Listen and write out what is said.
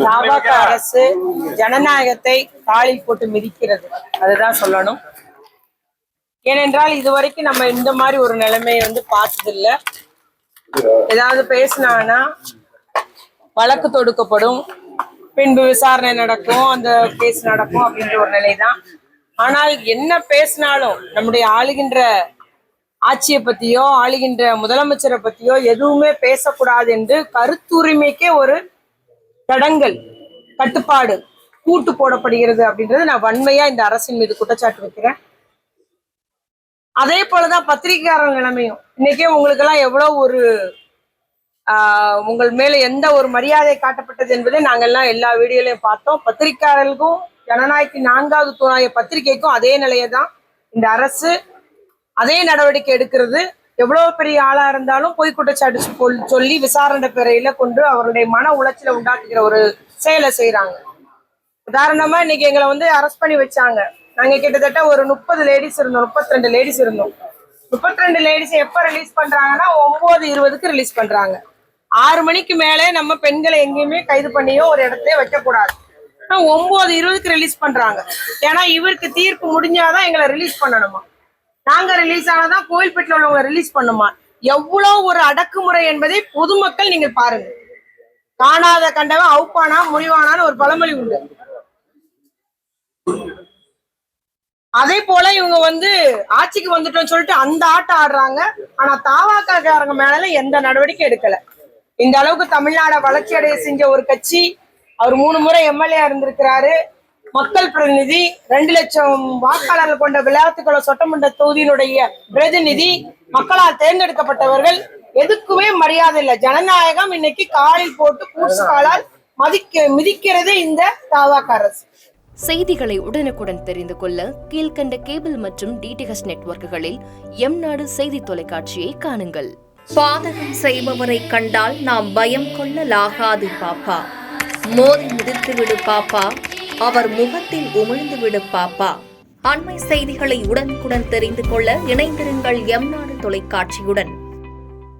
பாஜக அரசு ஜனநாயகத்தை காலில் போட்டு மிதிக்கிறது, அதுதான் சொல்லணும். ஏனென்றால் இதுவரைக்கும் நம்ம இந்த மாதிரி ஒரு நிலைமையை பார்த்ததில்ல. ஏதாவது பேசினானா வழக்கு தொடுக்கப்படும், பின்பு விசாரணை நடக்கும், அந்த கேஸ் நடக்கும் அப்படின்ற ஒரு நிலைதான். ஆனால் என்ன பேசினாலும் நம்முடைய ஆளுகின்ற ஆட்சியை பத்தியோ ஆளுகின்ற முதலமைச்சரை பத்தியோ எதுவுமே பேசக்கூடாது என்று கருத்துரிமைக்கே ஒரு தடங்கல், கட்டுப்பாடு, கூட்டு போடப்படுகிறது அப்படின்றது நான் வன்மையா இந்த அரசின் மீது குற்றச்சாட்டு வைக்கிறேன். அதே போலதான் பத்திரிகையாளர் நிலைமையும். இன்னைக்கே உங்களுக்கு எல்லாம் எவ்வளவு ஒரு உங்கள் மேல எந்த ஒரு மரியாதை காட்டப்பட்டது என்பதை நாங்கெல்லாம் எல்லா வீடியோலையும் பார்த்தோம். பத்திரிகையாளர்களுக்கும் ஜனநாயகத்தின் 4வது தூணாய பத்திரிகைக்கும் அதே நிலையை தான் இந்த அரசு அதே நடவடிக்கை எடுக்கிறது. எவ்வளவு பெரிய ஆளா இருந்தாலும் பொய் குற்றச்சாட்டு சொல்லி விசாரணை பெறையில கொண்டு அவருடைய மன உளைச்சலை உண்டாக்குகிற ஒரு செயலை செய்யறாங்க. உதாரணமா இன்னைக்கு எங்களை அரெஸ்ட் பண்ணி வச்சாங்க. நாங்க கிட்டத்தட்ட ஒரு 30 லேடிஸ் இருந்தோம், 32 லேடிஸ் இருந்தோம். 32 லேடிஸ் எப்ப ரிலீஸ் பண்றாங்கன்னா 9:20க்கு ரிலீஸ் பண்றாங்க. 6 மணிக்கு மேலே நம்ம பெண்களை எங்கேயுமே கைது பண்ணியோ ஒரு இடத்தையே வைக்கக்கூடாது. 9:20க்கு ரிலீஸ் பண்றாங்க. ஏன்னா இவருக்கு தீர்ப்பு முடிஞ்சாதான் எங்களை ரிலீஸ் பண்ணணுமா, நாங்க ரிலீஸ் ஆனாதான் கோயில்பேட்டில் உள்ளவங்க ரிலீஸ் பண்ணுமா? எவ்வளவு ஒரு அடக்குமுறை என்பதை பொதுமக்கள் நீங்கள் பாருங்க. காணாத கண்டவன் அவுப்பானா முடிவானான்னு ஒரு பழமொழி உண்டு. அதே போல இவங்க ஆட்சிக்கு வந்துட்டோம்னு சொல்லிட்டு அந்த ஆட்டம் ஆடுறாங்க. ஆனா தாவாக்காரங்க மேல எந்த நடவடிக்கை எடுக்கல. இந்த அளவுக்கு தமிழ்நாட வளர்ச்சி அடைய செஞ்ச ஒரு கட்சி, அவர் 3 முறை எம்எல்ஏ இருந்திருக்கிறாரு, மக்கள் பிரதிநிதி, 2 லட்சம் வாக்காளர்கள் கொண்ட விளையாட்டுக்குளம் சட்டமன்ற தொகுதியினுடைய பிரதிநிதி, மக்களால் தேர்ந்தெடுக்கப்பட்டவர்கள், எதுக்குமே மரியாதை இல்லை. ஜனநாயகம் இன்னைக்கு காலில் போட்டு கூசு காலால் மிதிக்கிறது இந்த தாவாக அரசு. செய்திகளை உடனுக்குடன் தெரிந்து கொள்ள கீழ்கண்ட கேபிள் மற்றும் டிடிஹெச் நெட்வொர்க்குகளில் எம்நாடு செய்தி தொலைக்காட்சியை காணுங்கள். பாதகம் செய்பவரை கண்டால் நாம் பயம் கொள்ளலாகாது பாப்பா. மோதி மிதித்துவிடு பாப்பா, அவர் முகத்தில் உமிழ்ந்துவிடு பாப்பா. அண்மை செய்திகளை உடனுக்குடன் தெரிந்து கொள்ள இணைந்திருங்கள் எம்நாடு தொலைக்காட்சியுடன்.